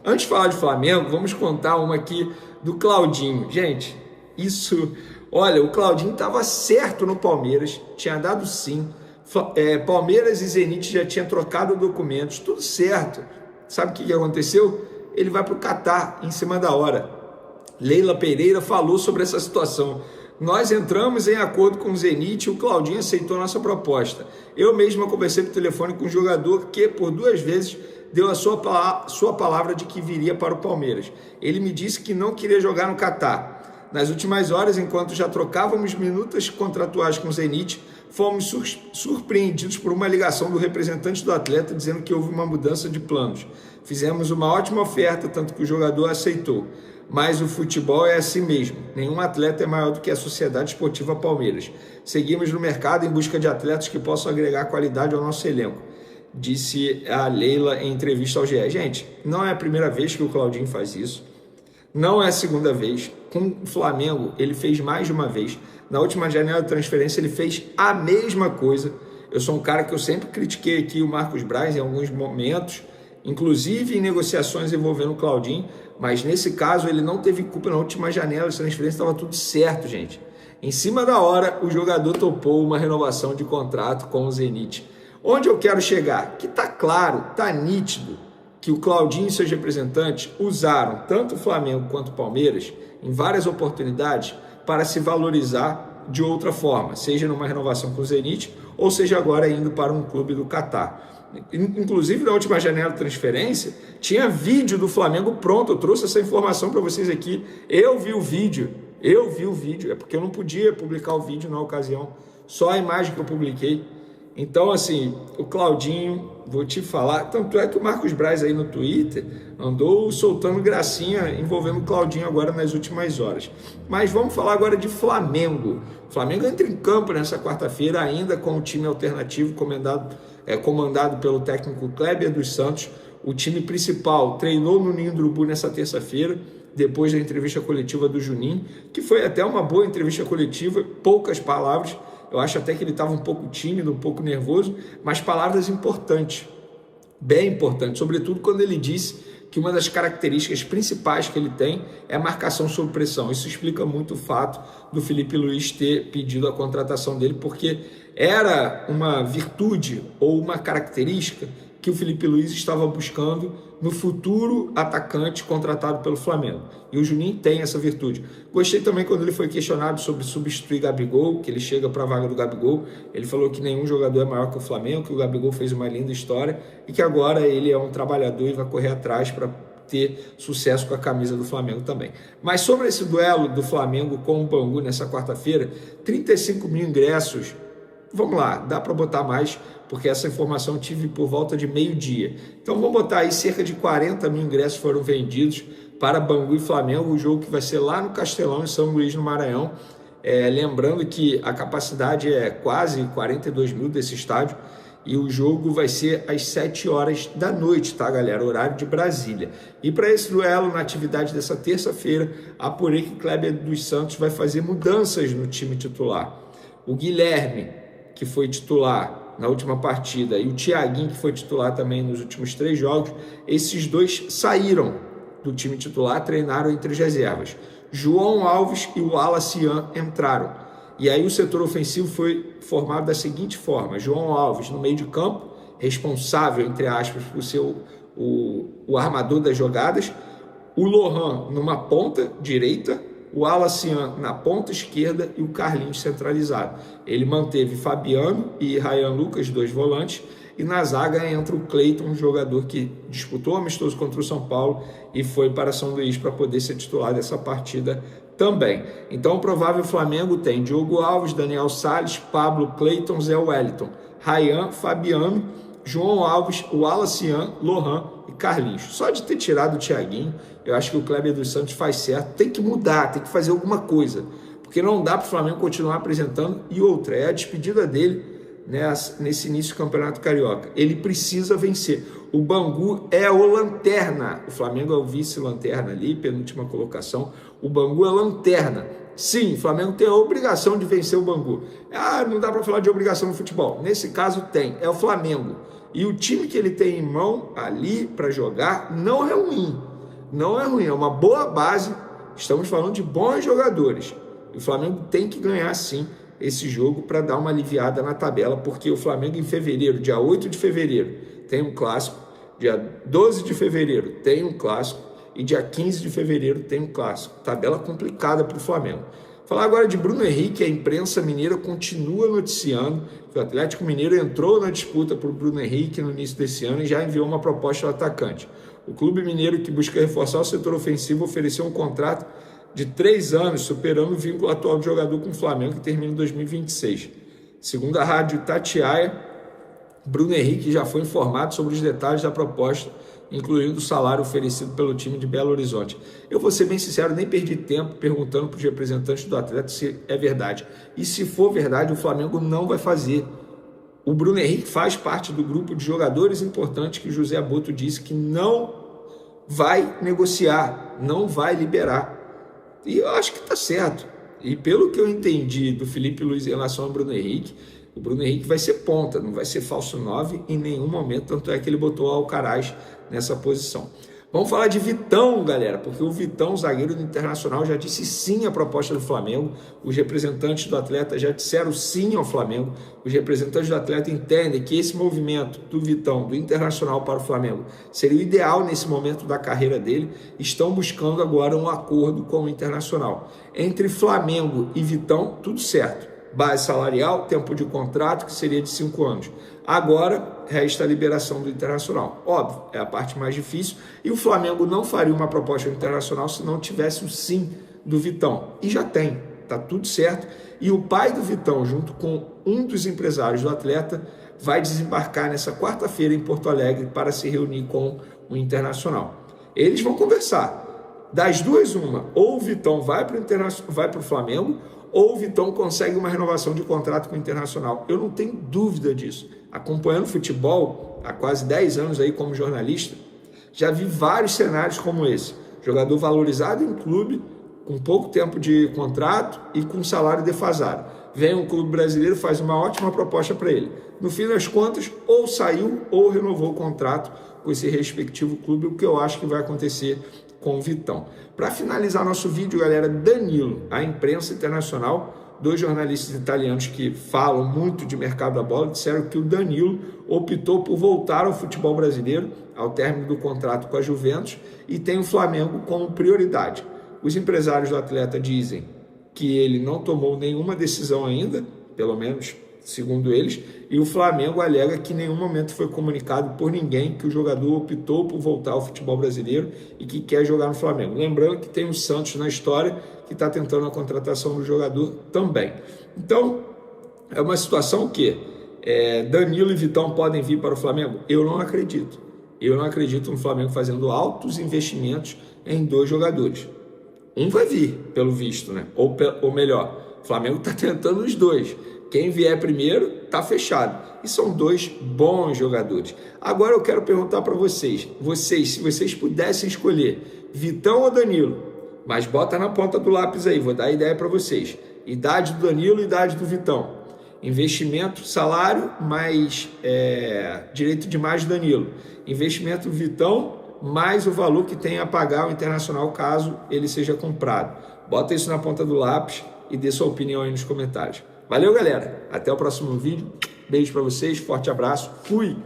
Antes de falar de Flamengo, vamos contar uma aqui do Claudinho. Gente, olha, o Claudinho estava certo no Palmeiras, tinha dado sim. Palmeiras e Zenit já tinham trocado documentos, tudo certo. Sabe o que aconteceu? Ele vai para o Catar em cima da hora. Leila Pereira falou sobre essa situação. Nós entramos em acordo com o Zenit e o Claudinho aceitou a nossa proposta. Eu mesma conversei por telefone com um jogador que, por 2 vezes, deu a sua palavra de que viria para o Palmeiras. Ele me disse que não queria jogar no Catar. Nas últimas horas, enquanto já trocávamos minutas contratuais com o Zenit, fomos surpreendidos por uma ligação do representante do atleta dizendo que houve uma mudança de planos. Fizemos uma ótima oferta, tanto que o jogador aceitou. Mas o futebol é assim mesmo. Nenhum atleta é maior do que a Sociedade Esportiva Palmeiras. Seguimos no mercado em busca de atletas que possam agregar qualidade ao nosso elenco, disse a Leila em entrevista ao GE. Gente, não é a primeira vez que o Claudinho faz isso. Não é a segunda vez. Com o Flamengo, ele fez mais de uma vez. Na última janela de transferência, ele fez a mesma coisa. Eu sou um cara que eu sempre critiquei aqui o Marcos Braz em alguns momentos, inclusive em negociações envolvendo o Claudinho, mas nesse caso ele não teve culpa. Na última janela de transferência estava tudo certo, gente. Em cima da hora, o jogador topou uma renovação de contrato com o Zenit. Onde eu quero chegar? Que está claro, está nítido que o Claudinho e seus representantes usaram tanto o Flamengo quanto o Palmeiras em várias oportunidades para se valorizar de outra forma, seja numa renovação com o Zenit ou seja agora indo para um clube do Catar. Inclusive, na última janela de transferência, tinha vídeo do Flamengo pronto. Eu trouxe essa informação para vocês aqui. Eu vi o vídeo. É porque eu não podia publicar o vídeo na ocasião, só a imagem que eu publiquei. Então, assim, o Claudinho, vou te falar, tanto é que o Marcos Braz aí no Twitter andou soltando gracinha envolvendo o Claudinho agora nas últimas horas. Mas vamos falar agora de Flamengo. O Flamengo entra em campo nessa quarta-feira ainda com o time alternativo comandado pelo técnico Kleber dos Santos. O time principal treinou no Ninho do Urubu nessa terça-feira, depois da entrevista coletiva do Juninho, que foi até uma boa entrevista coletiva, poucas palavras. Eu acho até que ele estava um pouco tímido, um pouco nervoso, mas palavras importantes, bem importantes, sobretudo quando ele disse que uma das características principais que ele tem é a marcação sob pressão. Isso explica muito o fato do Felipe Luiz ter pedido a contratação dele, porque era uma virtude ou uma característica que o Felipe Luiz estava buscando no futuro atacante contratado pelo Flamengo. E o Juninho tem essa virtude. Gostei também quando ele foi questionado sobre substituir Gabigol, que ele chega para a vaga do Gabigol. Ele falou que nenhum jogador é maior que o Flamengo, que o Gabigol fez uma linda história e que agora ele é um trabalhador e vai correr atrás para ter sucesso com a camisa do Flamengo também. Mas sobre esse duelo do Flamengo com o Bangu nessa quarta-feira, 35 mil ingressos. Vamos lá, dá para botar mais, porque essa informação eu tive por volta de meio-dia. Então vamos botar aí, cerca de 40 mil ingressos foram vendidos para Bangu e Flamengo, o jogo que vai ser lá no Castelão, em São Luís, no Maranhão. Lembrando que a capacidade é quase 42 mil desse estádio, e o jogo vai ser às 7 horas da noite, tá, galera? Horário de Brasília. E para esse duelo, na atividade dessa terça-feira, apurei que Kleber dos Santos vai fazer mudanças no time titular. O Guilherme, que foi titular na última partida, e o Thiaguinho, que foi titular também nos últimos 3 jogos, esses dois saíram do time titular, treinaram entre as reservas. João Alves e o Alacian entraram. E aí o setor ofensivo foi formado da seguinte forma: João Alves no meio de campo, responsável, entre aspas, por ser o armador das jogadas, o Lohan numa ponta direita, o Alacian na ponta esquerda e o Carlinhos centralizado. Ele manteve Fabiano e Ryan Lucas, 2 volantes, e na zaga entra o Cleiton, um jogador que disputou amistoso contra o São Paulo e foi para São Luís para poder ser titular dessa partida também. Então o provável Flamengo tem Diogo Alves, Daniel Salles, Pablo, Cleiton, Zé Wellington, Ryan, Fabiano, João Alves, o Alacian, Lohan e Carlinhos. Só de ter tirado o Thiaguinho, eu acho que o Kleber dos Santos faz certo. Tem que mudar, tem que fazer alguma coisa, porque não dá para o Flamengo continuar apresentando. E outra, é a despedida dele nesse início do Campeonato Carioca. Ele precisa vencer. O Bangu é o lanterna. O Flamengo é o vice-lanterna ali, penúltima colocação. O Bangu é lanterna. Sim, o Flamengo tem a obrigação de vencer o Bangu. Não dá para falar de obrigação no futebol. Nesse caso tem. É o Flamengo. E o time que ele tem em mão ali para jogar não é ruim. Não é ruim, é uma boa base. Estamos falando de bons jogadores. O Flamengo tem que ganhar sim esse jogo para dar uma aliviada na tabela, porque o Flamengo em fevereiro, dia 8 de fevereiro, tem um clássico, dia 12 de fevereiro tem um clássico e dia 15 de fevereiro tem um clássico. Tabela complicada para o Flamengo. Falar agora de Bruno Henrique, a imprensa mineira continua noticiando que o Atlético Mineiro entrou na disputa por Bruno Henrique no início desse ano e já enviou uma proposta ao atacante. O clube mineiro, que busca reforçar o setor ofensivo, ofereceu um contrato de 3 anos, superando o vínculo atual do jogador com o Flamengo, que termina em 2026. Segundo a rádio Itatiaia, Bruno Henrique já foi informado sobre os detalhes da proposta, incluindo o salário oferecido pelo time de Belo Horizonte. Eu vou ser bem sincero, nem perdi tempo perguntando para os representantes do atleta se é verdade. E se for verdade, o Flamengo não vai fazer. O Bruno Henrique faz parte do grupo de jogadores importantes que o José Boto disse que não vai negociar, não vai liberar. E eu acho que está certo. E pelo que eu entendi do Felipe Luiz em relação ao Bruno Henrique, o Bruno Henrique vai ser ponta, não vai ser falso 9 em nenhum momento, tanto é que ele botou o Alcaraz nessa posição. Vamos falar de Vitão, galera, porque o Vitão, zagueiro do Internacional, já disse sim à proposta do Flamengo. Os representantes do atleta já disseram sim ao Flamengo. Os representantes do atleta entendem que esse movimento do Vitão, do Internacional para o Flamengo, seria o ideal nesse momento da carreira dele. Estão buscando agora um acordo com o Internacional. Entre Flamengo e Vitão, tudo certo. Base salarial, tempo de contrato, que seria de 5 anos. Agora, resta a liberação do Internacional. Óbvio, é a parte mais difícil. E o Flamengo não faria uma proposta Internacional se não tivesse o sim do Vitão. E já tem, tá tudo certo. E o pai do Vitão, junto com um dos empresários do atleta, vai desembarcar nessa quarta-feira em Porto Alegre para se reunir com o Internacional. Eles vão conversar. Das duas, uma. Ou o Vitão vai para o Flamengo, ou o Vitão consegue uma renovação de contrato com o Internacional. Eu não tenho dúvida disso. Acompanhando futebol há quase 10 anos aí como jornalista, já vi vários cenários como esse. Jogador valorizado em clube, com pouco tempo de contrato e com salário defasado. Vem um clube brasileiro, faz uma ótima proposta para ele. No fim das contas, ou saiu ou renovou o contrato com esse respectivo clube, o que eu acho que vai acontecer com o Vitão. Para finalizar nosso vídeo, galera, Danilo, a imprensa internacional, 2 jornalistas italianos que falam muito de mercado da bola, disseram que o Danilo optou por voltar ao futebol brasileiro ao término do contrato com a Juventus e tem o Flamengo como prioridade. Os empresários do atleta dizem que ele não tomou nenhuma decisão ainda, pelo menos segundo eles, e o Flamengo alega que em nenhum momento foi comunicado por ninguém que o jogador optou por voltar ao futebol brasileiro e que quer jogar no Flamengo. Lembrando que tem o Santos na história, que está tentando a contratação do jogador também. Então, é uma situação que Danilo e Vitão podem vir para o Flamengo? Eu não acredito. Eu não acredito no Flamengo fazendo altos investimentos em 2 jogadores. Um vai vir, pelo visto, né? Ou melhor, o Flamengo está tentando os 2. Quem vier primeiro, está fechado. E são 2 bons jogadores. Agora eu quero perguntar para vocês, se vocês pudessem escolher Vitão ou Danilo, mas bota na ponta do lápis aí, vou dar a ideia para vocês. Idade do Danilo, idade do Vitão. Investimento, salário, mais direito de mais do Danilo. Investimento do Vitão, mais o valor que tem a pagar o Internacional caso ele seja comprado. Bota isso na ponta do lápis e dê sua opinião aí nos comentários. Valeu, galera. Até o próximo vídeo. Beijo para vocês. Forte abraço. Fui!